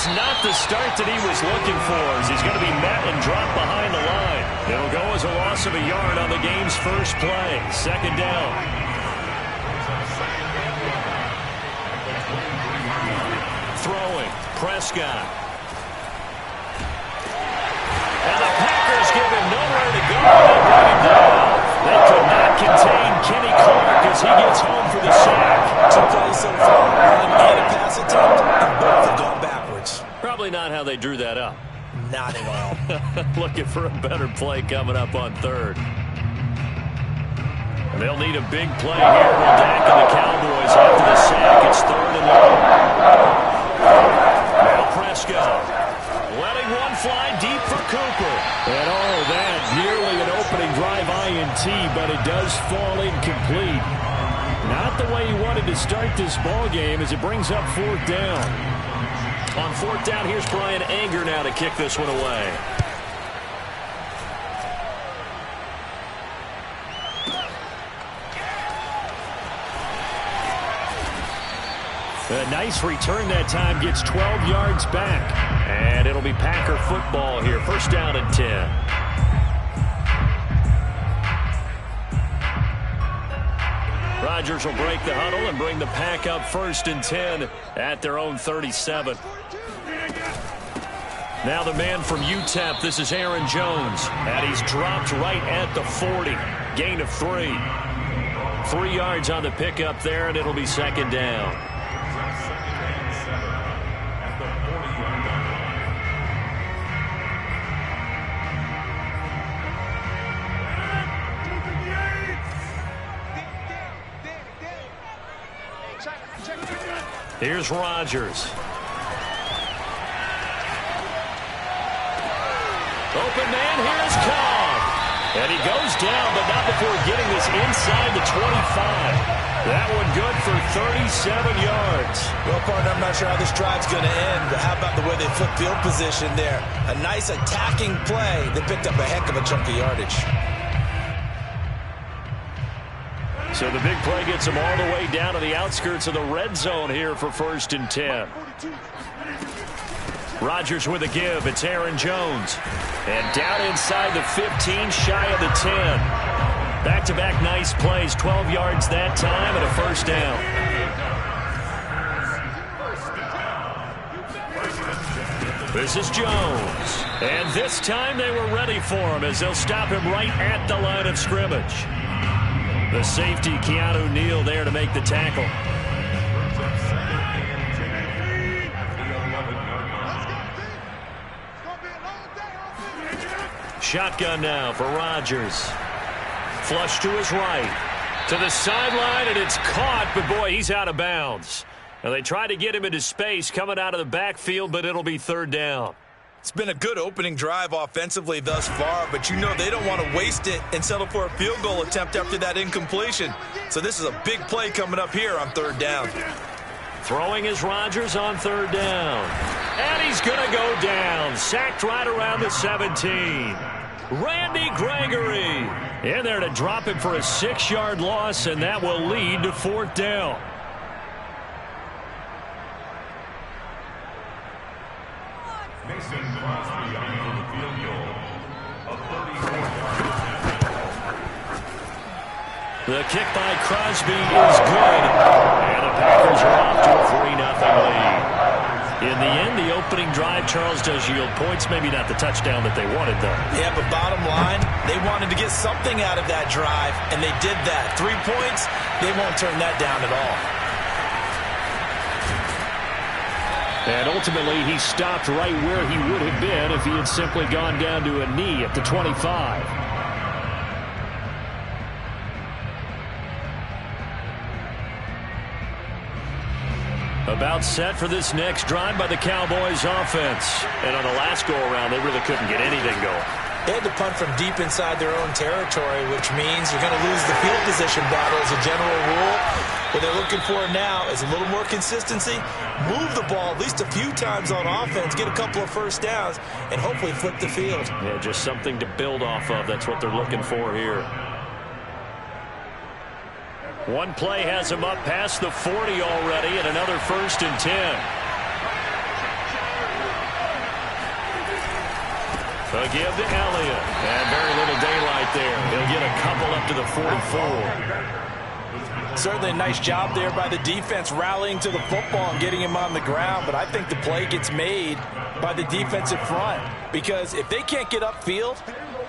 It's not the start that he was looking for, as he's going to be met and dropped behind the line. It'll go as a loss of a yard on the game's first play. Second down. Throwing, Prescott. And the Packers give him nowhere to go. They bring him down. They could not contain Kenny Clark as he gets home for the sack. 2 plays so far, run and a pass attempt, and both have gone backwards. Probably not how they drew that up. Not at all. Looking for a better play coming up on third. And they'll need a big play here. Will Dak and the Cowboys after the sack. It's third and long. Now Prescott letting one fly deep for Cooper. And that nearly an opening drive INT, but it does fall incomplete. Not the way he wanted to start this ball game as it brings up fourth down. On fourth down, here's Brian Anger now to kick this one away. A nice return that time, gets 12 yards back. And it'll be Packer football here. First down and 10. Rodgers will break the huddle and bring the Pack up first and 10 at their own 37. Now the man from UTEP, this is Aaron Jones. And he's dropped right at the 40. Gain of 3. 3 yards on the pickup there, and it'll be second down. Here's Rodgers. Open man, here's Cobb. And he goes down, but not before getting this inside the 25. That one good for 37 yards. Well, partner, I'm not sure how this drive's going to end, but how about the way they flip field position there? A nice attacking play. They picked up a heck of a chunk of yardage. So the big play gets them all the way down to the outskirts of the red zone here for first and 10. Rodgers with a give. It's Aaron Jones. And down inside the 15, shy of the 10. Back-to-back nice plays. 12 yards that time and a first down. This is Jones. And this time they were ready for him as they'll stop him right at the line of scrimmage. The safety, Keanu Neal, there to make the tackle. Shotgun now for Rodgers. Flush to his right. To the sideline, and it's caught, but boy, he's out of bounds. And they try to get him into space coming out of the backfield, but it'll be third down. It's been a good opening drive offensively thus far, but you know they don't want to waste it and settle for a field goal attempt after that incompletion. So this is a big play coming up here on third down. Throwing is Rodgers on third down. And he's going to go down. Sacked right around the 17. Randy Gregory in there to drop him for a 6-yard loss, and that will lead to fourth down. The kick by Crosby is good. And the Packers are off to a 3-0 lead. In the end, the opening drive, Charles, does yield points. Maybe not the touchdown that they wanted, though. Yeah, but bottom line, they wanted to get something out of that drive, and they did that. 3 points, they won't turn that down at all. And ultimately, he stopped right where he would have been if he had simply gone down to a knee at the 25. About set for this next drive by the Cowboys offense. And on the last go-around, they really couldn't get anything going. They had to punt from deep inside their own territory, which means you're going to lose the field position battle as a general rule. What they're looking for now is a little more consistency, move the ball at least a few times on offense, get a couple of first downs, and hopefully flip the field. Yeah, just something to build off of. That's what they're looking for here. One play has him up past the 40 already, and another first and 10. A give to Elliott. And very little daylight there. He'll get a couple up to the 44. Certainly a nice job there by the defense rallying to the football and getting him on the ground. But I think the play gets made by the defensive front. Because if they can't get upfield,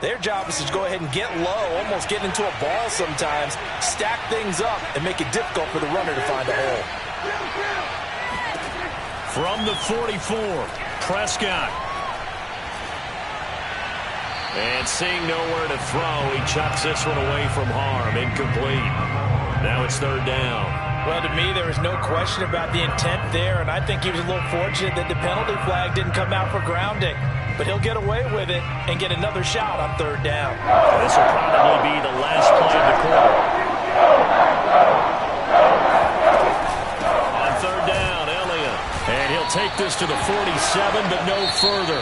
their job is to go ahead and get low, almost get into a ball sometimes, stack things up, and make it difficult for the runner to find a hole. From the 44, Prescott. And seeing nowhere to throw, he chucks this one away from harm. Incomplete. Now it's third down. Well, to me, there was no question about the intent there, and I think he was a little fortunate that the penalty flag didn't come out for grounding. But he'll get away with it and get another shot on third down. This will probably be the last play of the quarter. On third down, Elliott. And he'll take this to the 47, but no further,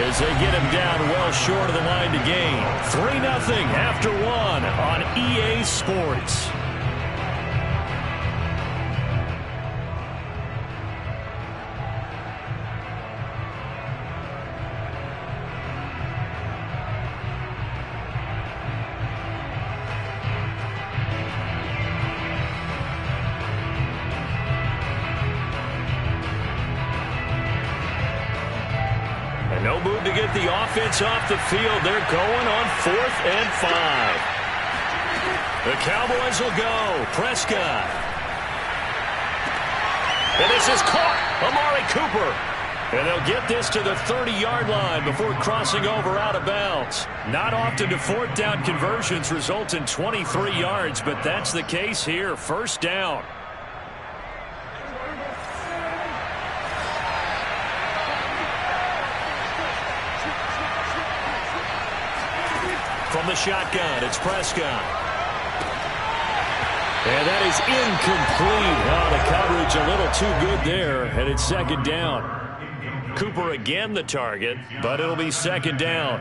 as they get him down well short of the line to gain. 3-0 after one on EA Sports. No move to get the offense off the field. They're going on 4th and 5. The Cowboys will go. Prescott. And this is caught. Amari Cooper. And they'll get this to the 30-yard line before crossing over out of bounds. Not often do 4th down conversions result in 23 yards, but that's the case here. First down. From the shotgun, it's Prescott. And that is incomplete. Oh, the coverage a little too good there, and it's second down. Cooper again the target, but it'll be second down.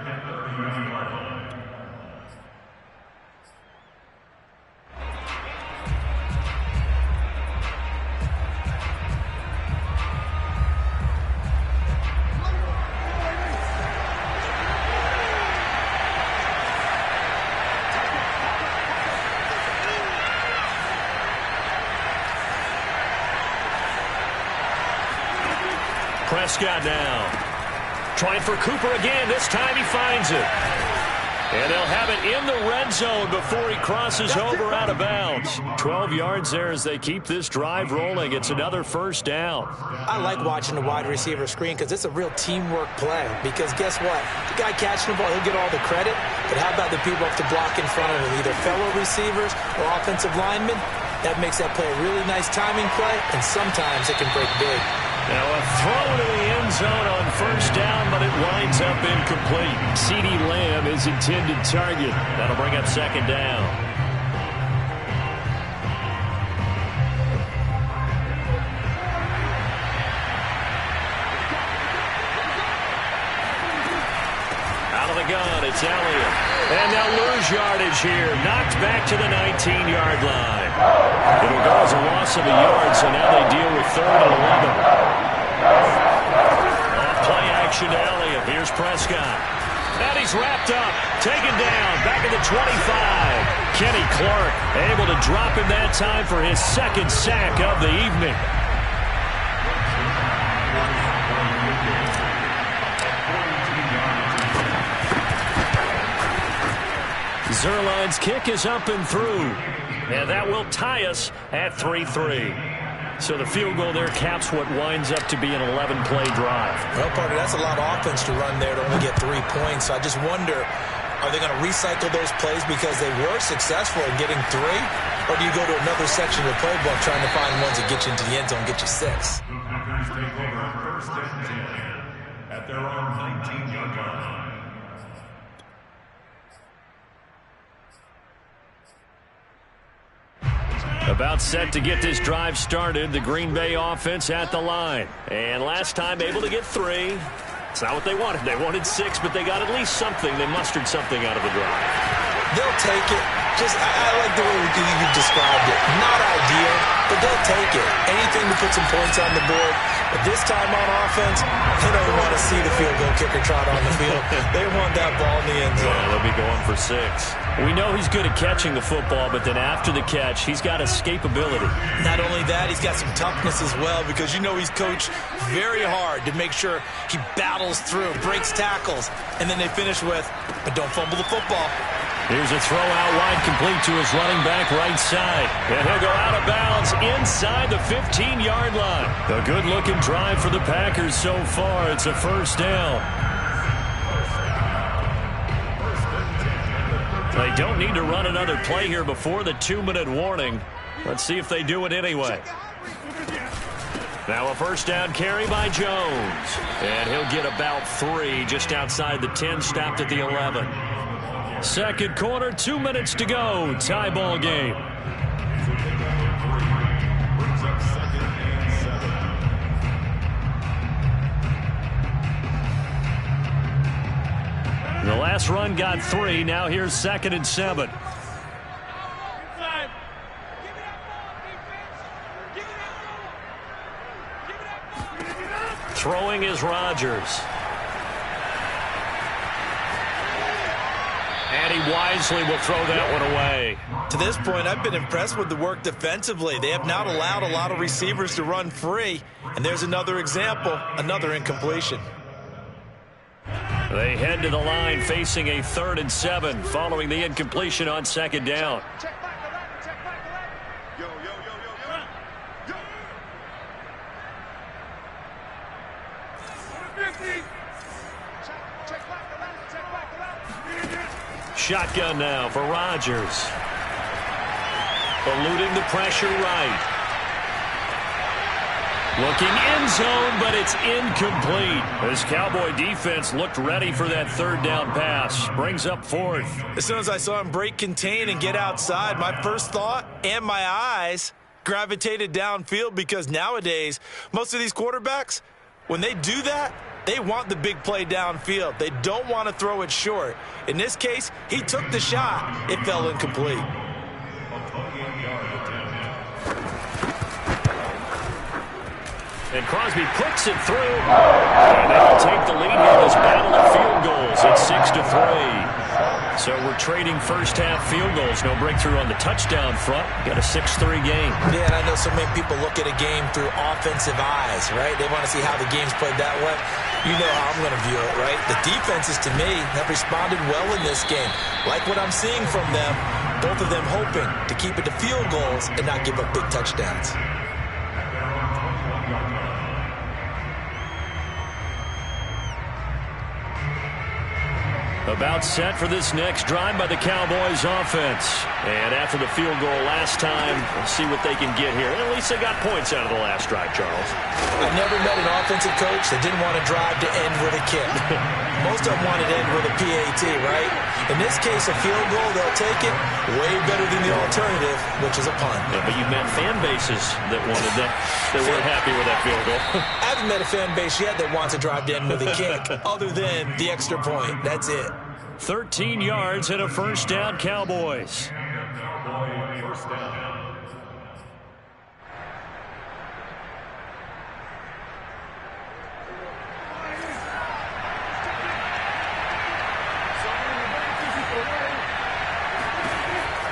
Prescott now. Trying for Cooper again. This time he finds it. And they'll have it in the red zone before he crosses over out of bounds. 12 yards there as they keep this drive rolling. It's another first down. I like watching the wide receiver screen because it's a real teamwork play. Because guess what? The guy catching the ball, he'll get all the credit. But how about the people up to block in front of him? Either fellow receivers or offensive linemen. That makes that play a really nice timing play. And sometimes it can break big. Now a throw to the end zone on first down, but it winds up incomplete. CeeDee Lamb is intended target. That'll bring up second down. Out of the gun, it's Elliott. And they'll lose yardage here. Knocked back to the 19-yard line. It'll go as a loss of a yard, so now they deal with 3rd and 11. Play action to Elliott. Here's Prescott. And he's wrapped up. Taken down. Back at the 25. Kenny Clark able to drop him that time for his second sack of the evening. Zerline's kick is up and through. And that will tie us at 3-3. So the field goal there caps what winds up to be an 11-play drive. Well, partner, that's a lot of offense to run there to only get 3 points. So I just wonder, are they going to recycle those plays because they were successful in getting 3? Or do you go to another section of the playbook trying to find ones that get you into the end zone and get you 6? Take over first and 10 at their own 19-yard line. About set to get this drive started. The Green Bay offense at the line. And last time able to get 3. It's not what they wanted. They wanted 6, but they got at least something. They mustered something out of the drive. They'll take it. I like the way you described it. Not ideal, but they'll take it. Anything to put some points on the board. But this time on offense, they don't want to see the field goal kicker trot on the field. They want that ball in the end zone. Yeah, they'll be going for 6. We know he's good at catching the football, but then after the catch, he's got escapability. Not only that, he's got some toughness as well, because you know he's coached very hard to make sure he battles through, breaks tackles, and then they finish with, but don't fumble the football. Here's a throw out wide, complete to his running back right side. And he'll go out of bounds inside the 15-yard line. A good-looking drive for the Packers so far. It's a first down. They don't need to run another play here before the 2-minute warning. Let's see if they do it anyway. Now a first down carry by Jones. And he'll get about 3 just outside the 10, stopped at the 11. Second quarter, 2 minutes to go. Tie ball game. The last run got 3. Now here's 2nd and 7. Throwing is Rodgers. And he wisely will throw that one away. To this point, I've been impressed with the work defensively. They have not allowed a lot of receivers to run free. And there's another example, another incompletion. They head to the line facing a 3rd and 7 following the incompletion on 2nd down. Shotgun now for Rodgers. Eluding the pressure right. Looking end zone, but it's incomplete. This Cowboy defense looked ready for that 3rd down pass. Brings up 4th. As soon as I saw him break contain and get outside, my first thought and my eyes gravitated downfield, because nowadays, most of these quarterbacks, when they do that, they want the big play downfield. They don't want to throw it short. In this case, he took the shot. It fell incomplete. And Crosby puts it through. And they'll take the lead here in this battle of field goals. It's 6-3. So we're trading first-half field goals. No breakthrough on the touchdown front. Got a 6-3 game. Yeah, and I know so many people look at a game through offensive eyes, right? They want to see how the game's played that way. You know how I'm going to view it, right? The defenses, to me, have responded well in this game. Like what I'm seeing from them, both of them hoping to keep it to field goals and not give up big touchdowns. About set for this next drive by the Cowboys offense. And after the field goal last time, we'll see what they can get here. At least they got points out of the last drive, Charles. I've never met an offensive coach that didn't want to drive to end with a kick. Most of them wanted to end with a PAT, right? In this case, a field goal, they'll take it way better than the alternative, which is a punt. Yeah, but you've met fan bases that wanted that, that weren't happy with that field goal. I haven't met a fan base yet that wants to drive to end with a kick, other than the extra point. That's it. 13 yards and a first down, Cowboys.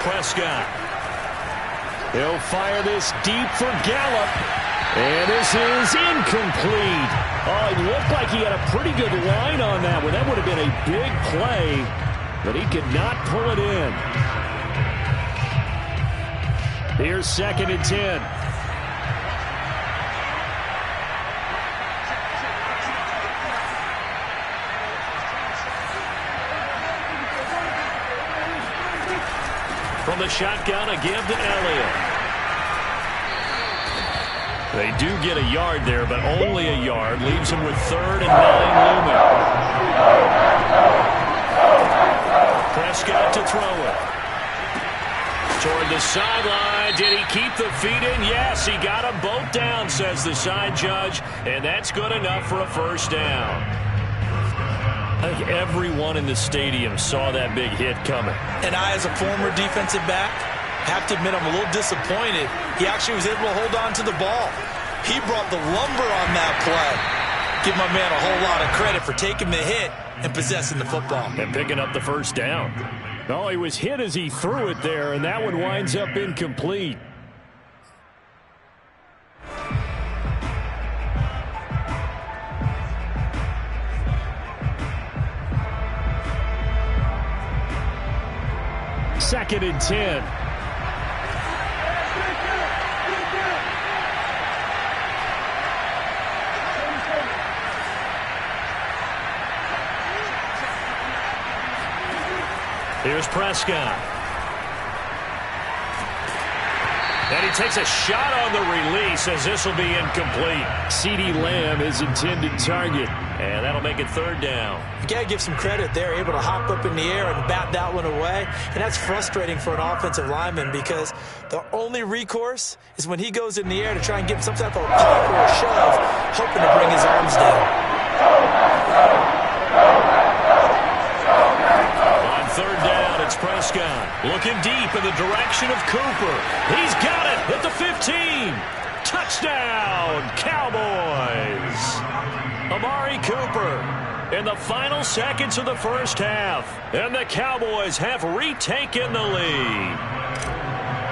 Prescott. He'll fire this deep for Gallup. And this is incomplete. Oh, it looked like he had a pretty good line on that one. That would have been a big play, but he could not pull it in. Here's 2nd and 10. From the shotgun, a give to Elliott. They do get a yard there, but only a yard. Leaves him with 3rd and 9 looming. Prescott to throw it. Toward the sideline. Did he keep the feet in? Yes, he got them both down, says the side judge. And that's good enough for a first down. I think everyone in the stadium saw that big hit coming. And I, as a former defensive back, have to admit I'm a little disappointed. He actually was able to hold on to the ball. He brought the lumber on that play. Give my man a whole lot of credit for taking the hit and possessing the football. And picking up the first down. No, he was hit as he threw it there, and that one winds up incomplete. Second and 10. Here's Prescott. And he takes a shot on the release as this will be incomplete. CeeDee Lamb is intended target. And that'll make it third down. You got to give some credit. They're able to hop up in the air and bat that one away. And that's frustrating for an offensive lineman because the only recourse is when he goes in the air to try and get some type of a pop or a shove, hoping to bring his arms down. On third down, it's Prescott. Looking deep in the direction of Cooper. He's got it at the 15. Touchdown, Cowboys. Amari Cooper in the final seconds of the first half. And the Cowboys have retaken the lead.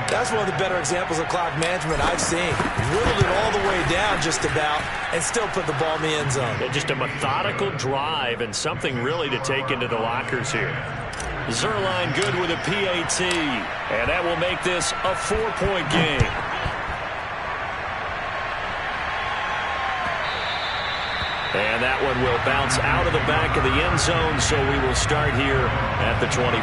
That's one of the better examples of clock management I've seen. Whittled it all the way down just about and still put the ball in the end zone. Yeah, just a methodical drive and something really to take into the lockers here. Zerline good with a PAT. And that will make this a 4-point game. And that one will bounce out of the back of the end zone, so we will start here at the 25.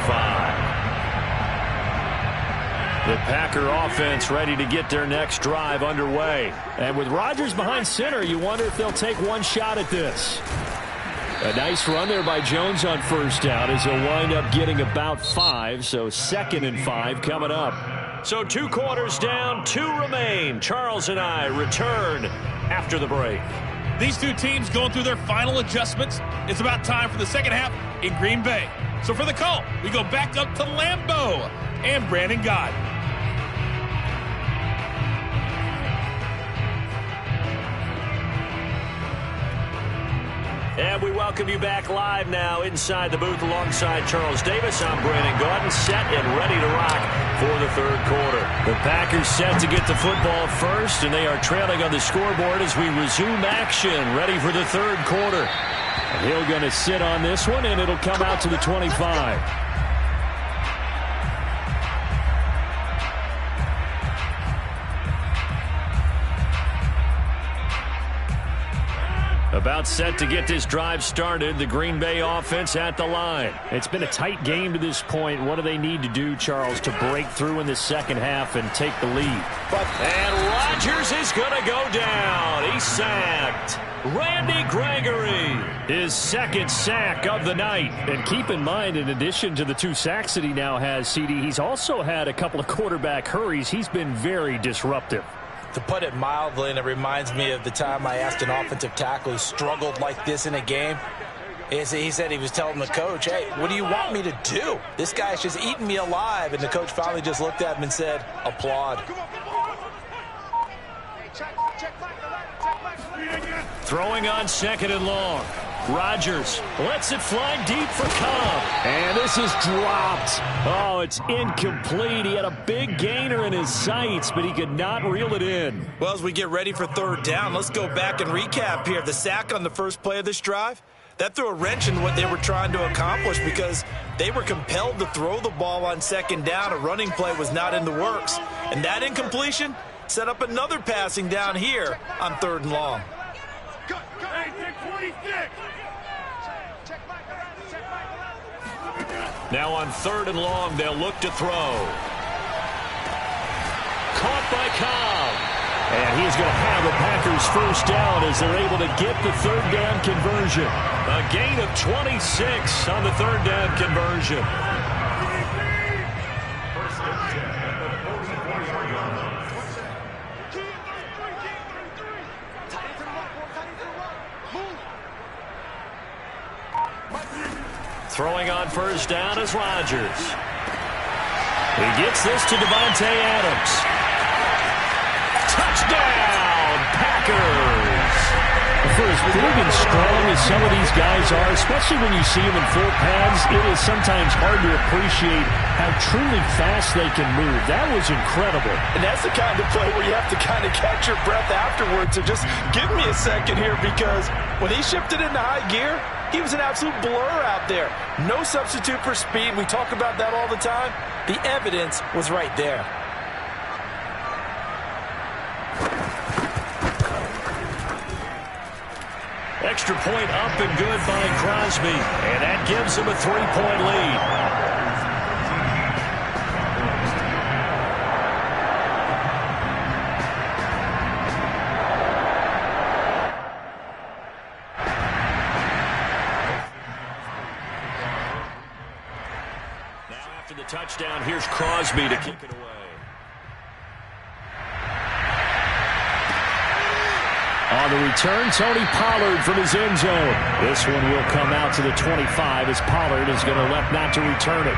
The Packer offense ready to get their next drive underway. And with Rodgers behind center, you wonder if they'll take one shot at this. A nice run there by Jones on first down as he'll wind up getting about 5, so 2nd and 5 coming up. So 2 quarters down, 2 remain. Charles and I return after the break. These two teams going through their final adjustments. It's about time for the second half in Green Bay. So for the call, we go back up to Lambeau and Brandon Gott. And we welcome you back live now inside the booth alongside Charles Davis. I'm Brandon Gaudin, set and ready to rock for the third quarter. The Packers set to get the football first, and they are trailing on the scoreboard as we resume action, ready for the third quarter. And Hill going to sit on this one, and it'll come out to the 25. About set to get this drive started. The Green Bay offense at the line. It's been a tight game to this point. What do they need to do, Charles, to break through in the second half and take the lead? And Rodgers is going to go down. He's sacked. Randy Gregory, his second sack of the night. And keep in mind, in addition to the 2 sacks that he now has, CeeDee, he's also had a couple of quarterback hurries. He's been very disruptive. To put it mildly, and it reminds me of the time I asked an offensive tackle who struggled like this in a game. He said he was telling the coach, hey, what do you want me to do? This guy's just eating me alive. And the coach finally just looked at him and said, applaud. Throwing on 2nd and long. Rodgers lets it fly deep for Cobb. And this is dropped. Oh, it's incomplete. He had a big gainer in his sights, but he could not reel it in. Well, as we get ready for third down, let's go back and recap here. The sack on the first play of this drive, that threw a wrench in what they were trying to accomplish because they were compelled to throw the ball on 2nd down. A running play was not in the works. And that incompletion set up another passing down here on 3rd and long. Now on 3rd and long, they'll look to throw. Caught by Cobb. And he's going to have the Packers first down as they're able to get the 3rd down conversion. A gain of 26 on the 3rd down conversion. Throwing on first down is Rodgers. He gets this to Devontae Adams. Touchdown, as big and strong as some of these guys are, especially when you see them in full pads, it is sometimes hard to appreciate how truly fast they can move. That was incredible. And that's the kind of play where you have to kind of catch your breath afterwards. So just give me a second here, because when he shifted into high gear, he was an absolute blur out there. No substitute for speed. We talk about that all the time. The evidence was right there. Extra point up and good by Crosby. And that gives him a 3-point lead. The touchdown, here's Crosby to kick it away. On the return, Tony Pollard from his end zone. This one will come out to the 25 as Pollard is going to elect not to return it.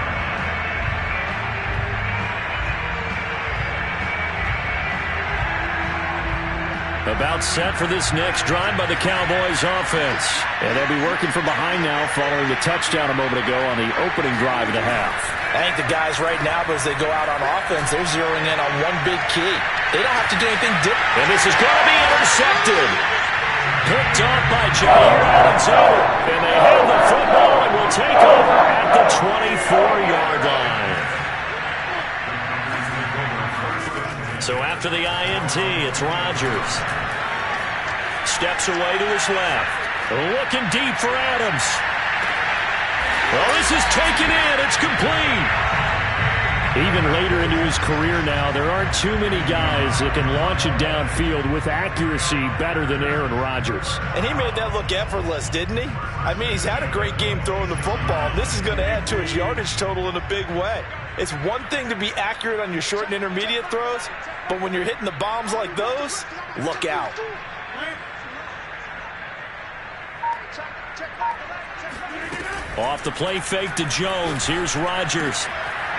About set for this next drive by the Cowboys offense. And they'll be working from behind now following the touchdown a moment ago on the opening drive of the half. I think the guys right now, as they go out on offense, they're zeroing in on one big key. They don't have to do anything different. And this is going to be intercepted. Picked off by Jair Alexander. And they have the football and will take over at the 24-yard line. So after the INT, it's Rodgers. Steps away to his left. Looking deep for Adams. Well, this is taken in. It's complete. Even later into his career now, there aren't too many guys that can launch it downfield with accuracy better than Aaron Rodgers. And he made that look effortless, didn't he? I mean, he's had a great game throwing the football. This is going to add to his yardage total in a big way. It's one thing to be accurate on your short and intermediate throws, but when you're hitting the bombs like those, look out. Off the play fake to Jones. Here's Rodgers.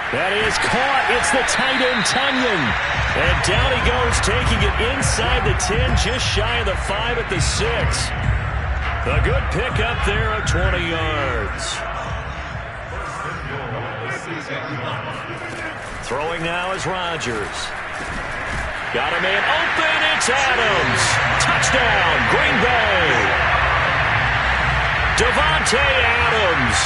That is caught. It's the tight end, Tunyon. And down he goes, taking it inside the 10, just shy of the 5 at the 6. A good pickup there of 20 yards. Throwing now is Rodgers. Got a man open. It's Adams. Touchdown, Green Bay. Davante Adams,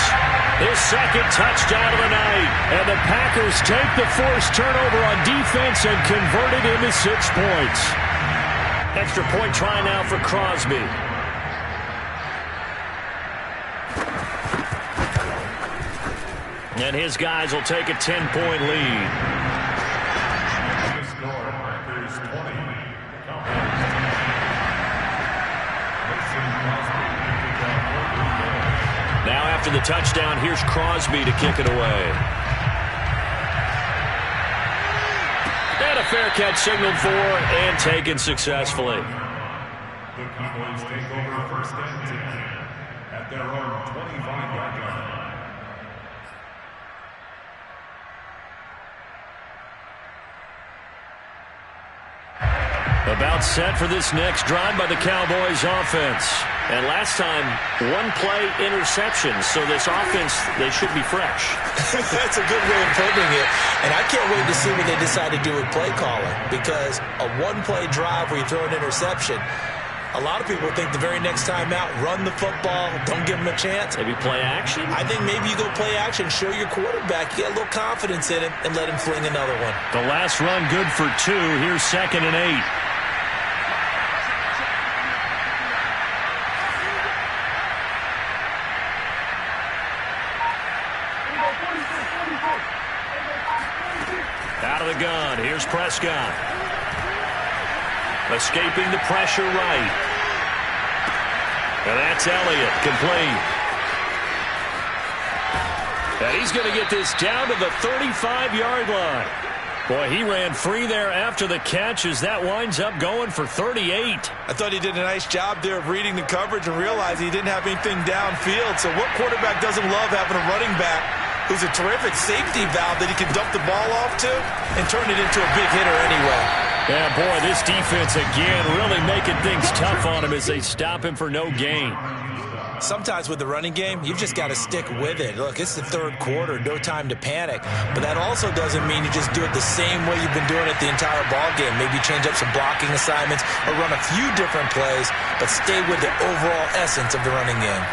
his second touchdown of the night. And the Packers take the forced turnover on defense and convert it into 6 points. Extra point try now for Crosby. And his guys will take a 10-point lead. Now after the touchdown, here's Crosby to kick it away. And a fair catch signaled for and taken successfully. The Cowboys take over first and 10 at their own 25-yard line. About set for this next drive by the Cowboys offense. And last time, one play interception. So this offense, they should be fresh. That's a good way of putting it. And I can't wait to see what they decide to do with play calling. Because a one-play drive where you throw an interception, a lot of people think the very next time out, run the football, don't give them a chance. Maybe play action? I think maybe you go play action, show your quarterback, you get a little confidence in him, and let him fling another one. The last run good for 2. Here's 2nd and 8. Out of the gun, here's Prescott. Escaping the pressure right. And that's Elliott, complete. And he's going to get this down to the 35-yard line. Boy, he ran free there after the catch as that winds up going for 38. I thought he did a nice job there of reading the coverage and realized he didn't have anything downfield. So what quarterback doesn't love having a running back who's a terrific safety valve that he can dump the ball off to and turn it into a big hitter anyway? Yeah, boy, this defense again really making things tough on him as they stop him for no gain. Sometimes with the running game, you've just got to stick with it. Look, it's the third quarter, no time to panic. But that also doesn't mean you just do it the same way you've been doing it the entire ball game. Maybe change up some blocking assignments or run a few different plays, but stay with the overall essence of the running game.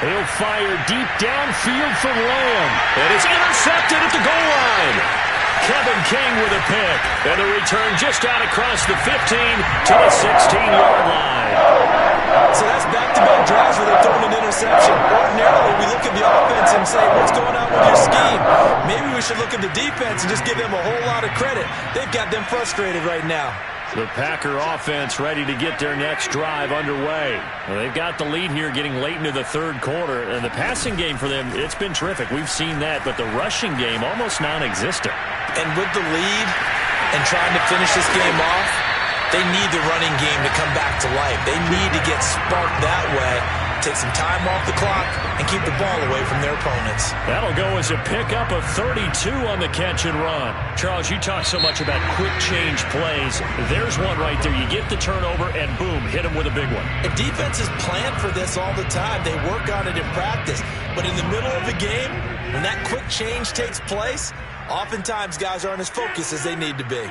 He'll fire deep downfield for Lamb. And it's intercepted at the goal line. Kevin King with a pick. And the return just out across the 15 to the 16-yard line. So that's back-to-back drives where they're throwing an interception. Ordinarily, we look at the offense and say, what's going on with your scheme? Maybe we should look at the defense and just give them a whole lot of credit. They've got them frustrated right now. The Packer offense ready to get their next drive underway. Well, they've got the lead here getting late into the third quarter. And the passing game for them, it's been terrific. We've seen that. But the rushing game, almost non-existent. And with the lead and trying to finish this game off, they need the running game to come back to life. They need to get sparked that way, take some time off the clock, and keep the ball away from their opponents. That'll go as a pickup of 32 on the catch and run. Charles, you talk so much about quick change plays. There's one right there. You get the turnover, and boom, hit him with a big one. And defenses plan for this all the time. They work on it in practice. But in the middle of the game, when that quick change takes place, oftentimes guys aren't as focused as they need to be.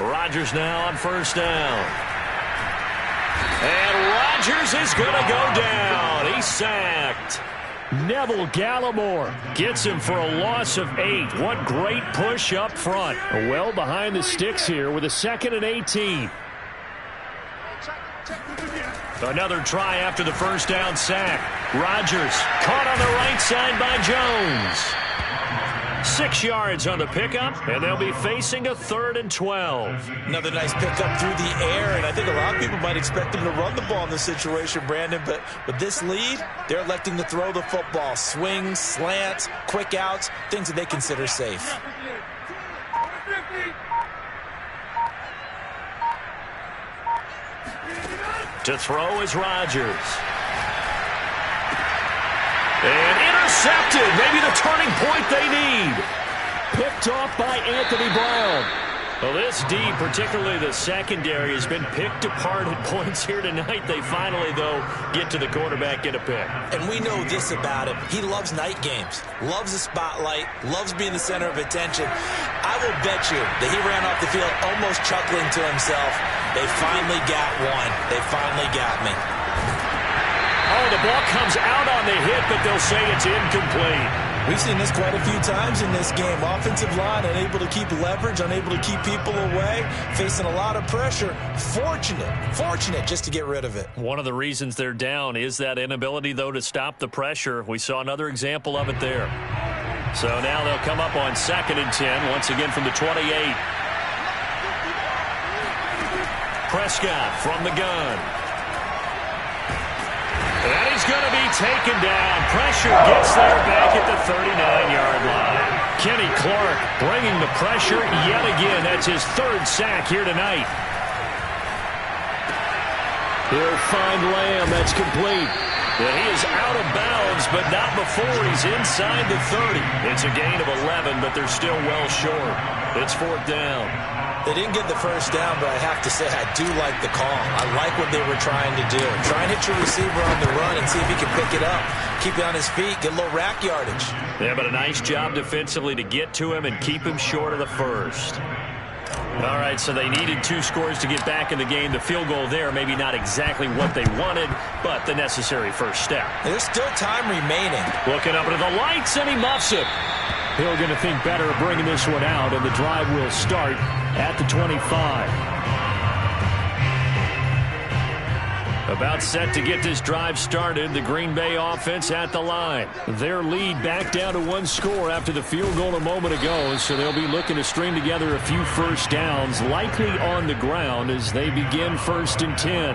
Rodgers now on first down. And Rodgers is going to go down. He's sacked. Neville Gallimore gets him for a loss of 8. What great push up front. Well behind the sticks here with a 2nd and 18. Another try after the first down sack. Rodgers caught on the right side by Jones. 6 yards on the pickup, and they'll be facing a 3rd and 12. Another nice pickup through the air, and I think a lot of people might expect them to run the ball in this situation, Brandon, but with this lead, they're electing to throw the football. Swings, slants, quick outs, things that they consider safe. To throw is Rodgers. And intercepted. Maybe the turning point they need. Picked off by Anthony Brown. Well, this D, particularly the secondary, has been picked apart at points here tonight. They finally, though, get to the quarterback, get a pick. And we know this about him. He loves night games, loves the spotlight, loves being the center of attention. I will bet you that he ran off the field almost chuckling to himself. They finally got one. They finally got me. Oh, the ball comes out on the hit, but they'll say it's incomplete. We've seen this quite a few times in this game. Offensive line unable to keep leverage, unable to keep people away, facing a lot of pressure. Fortunate just to get rid of it. One of the reasons they're down is that inability, though, to stop the pressure. We saw another example of it there. So now they'll come up on 2nd and 10, once again from the 28. Prescott from the gun. And he's going to be taken down. Pressure gets there back at the 39-yard line. Kenny Clark bringing the pressure yet again. That's his 3rd sack here tonight. He'll find Lamb. That's complete. And he is out of bounds, but not before he's inside the 30. It's a gain of 11, but they're still well short. It's 4th down. They didn't get the first down, but I have to say I do like the call. I like what they were trying to do. Try and hit your receiver on the run and see if he can pick it up. Keep it on his feet, get a little rack yardage. Yeah, but a nice job defensively to get to him and keep him short of the first. All right, so they needed 2 scores to get back in the game. The field goal there, maybe not exactly what they wanted, but the necessary first step. There's still time remaining. Looking up into the lights, and he muffs it. Hill going to think better of bringing this one out, and the drive will start at the 25. About set to get this drive started, the Green Bay offense at the line. Their lead back down to 1 score after the field goal a moment ago, so they'll be looking to string together a few first downs, likely on the ground as they begin 1st and 10.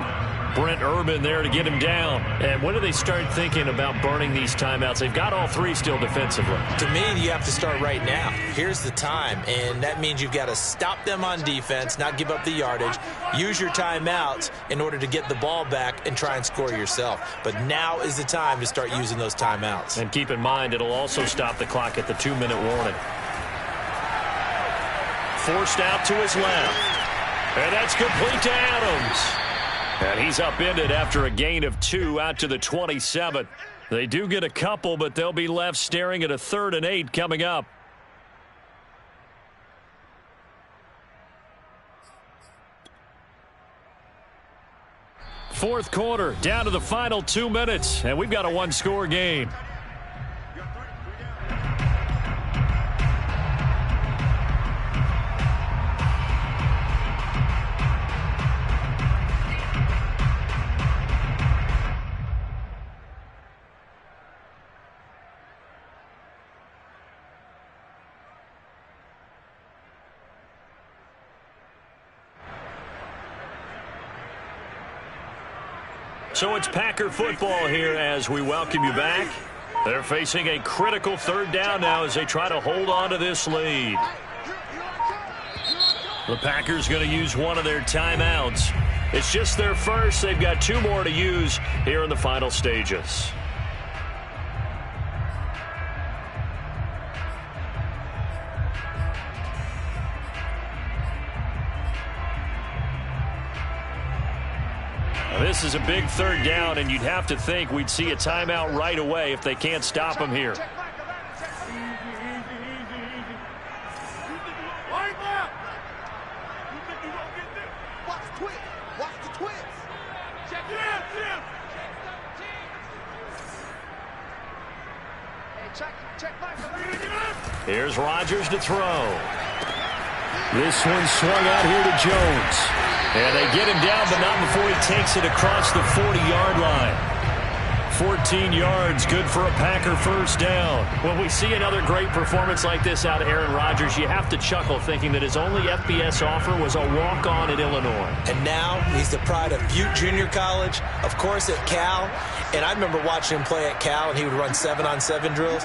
Brent Urban there to get him down. And when do they start thinking about burning these timeouts? They've got all three still defensively. To me, you have to start right now. Here's the time, and that means you've got to stop them on defense, not give up the yardage, use your timeouts in order to get the ball back and try and score yourself. But now is the time to start using those timeouts. And keep in mind, it'll also stop the clock at the 2-minute warning. Forced out to his left. And that's complete to Adams. And he's upended after a gain of 2 out to the 27. They do get a couple, but they'll be left staring at a 3rd and 8 coming up. Fourth quarter, down to the final 2 minutes, and we've got a one-score game. So it's Packer football here as we welcome you back. They're facing a critical 3rd down now as they try to hold on to this lead. The Packers going to use one of their timeouts. It's just their first. They've got 2 more to use here in the final stages. This is a big 3rd down, and you'd have to think we'd see a timeout right away if they can't stop him here. Here's Rodgers to throw. This one swung out here to Jones. And they get him down, but not before he takes it across the 40-yard line. 14 yards, good for a Packer first down. When we see another great performance like this out of Aaron Rodgers, you have to chuckle thinking that his only FBS offer was a walk-on at Illinois. And now he's the pride of Butte Junior College, of course at Cal. And I remember watching him play at Cal, and he would run 7-on-7 drills.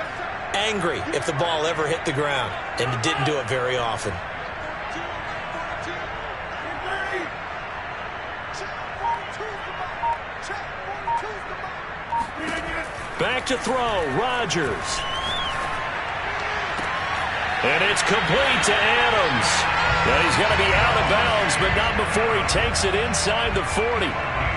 Angry if the ball ever hit the ground, and it didn't do it very often. Back to throw, Rodgers. And it's complete to Adams. And he's going to be out of bounds, but not before he takes it inside the 40.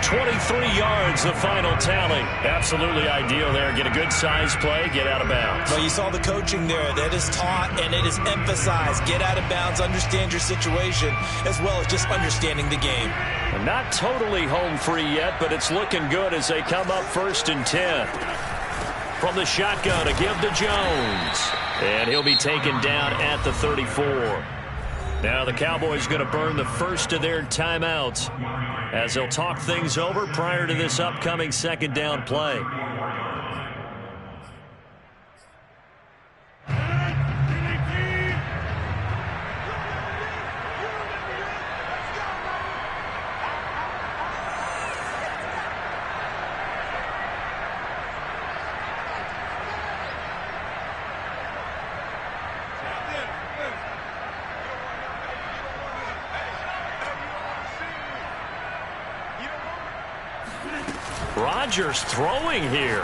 23 yards, the final tally. Absolutely ideal there. Get a good size play, get out of bounds. Well, you saw the coaching there. That is taught and it is emphasized. Get out of bounds, understand your situation, as well as just understanding the game. And not totally home free yet, but it's looking good as they come up 1st and 10. From the shotgun to give to Jones. And he'll be taken down at the 34. Now the Cowboys going to burn the first of their timeouts as they'll talk things over prior to this upcoming 2nd down play. Rodgers throwing here.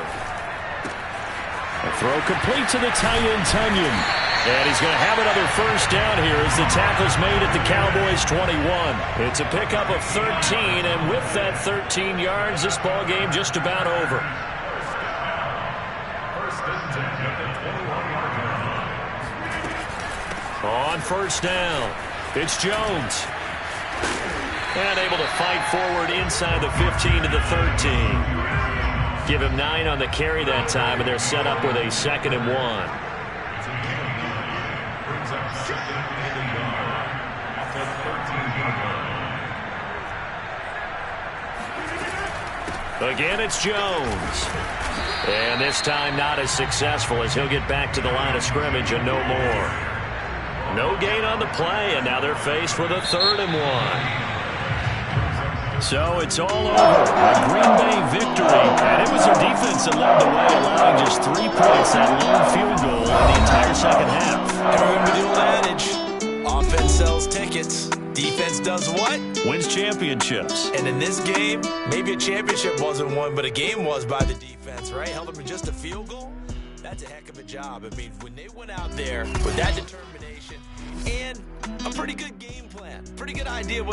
A throw complete to the tight end, Tunyon. And he's going to have another first down here as the tackle's made at the Cowboys 21. It's a pickup of 13, and with that 13 yards, this ball game just about over. On first down, it's Jones. And able to fight forward inside the 15 to the 13. Give him 9 on the carry that time, and they're set up with a 2nd and 1. Again, it's Jones. And this time not as successful as he'll get back to the line of scrimmage and no more. No gain on the play, and now they're faced with a 3rd and 1. So it's all over. A Green Bay victory. And it was their defense that led the way, allowing just 3 points, that lone field goal in the entire second half. And remember the old adage, offense sells tickets. Defense does what? Wins championships. And in this game, maybe a championship wasn't won, but a game was by the defense, right? Held them to just a field goal. That's a heck of a job. I mean, when they went out there with that determination and a pretty good game plan, pretty good idea what